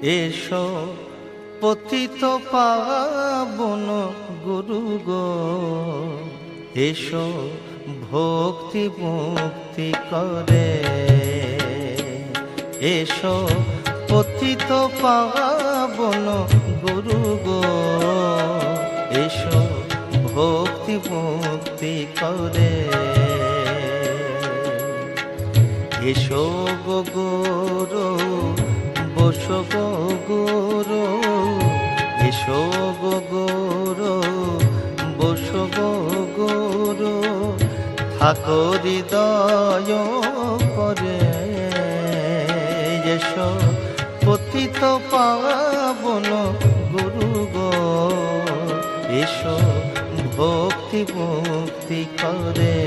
এসো পতিত পাবন গুরু গো, এসো ভক্তি মুক্তি করে। এসো পতিত পাবন গুরু গো, এসো ভক্তি মুক্তি করে। এসো গো গুরু, বসো গো গুরু, এসো গো গুরু, বসো গো গুরু, থাকো হৃদয় করে। এসো পতিত পাবন গুরু গো, এসো ভক্তি মুক্তি করে।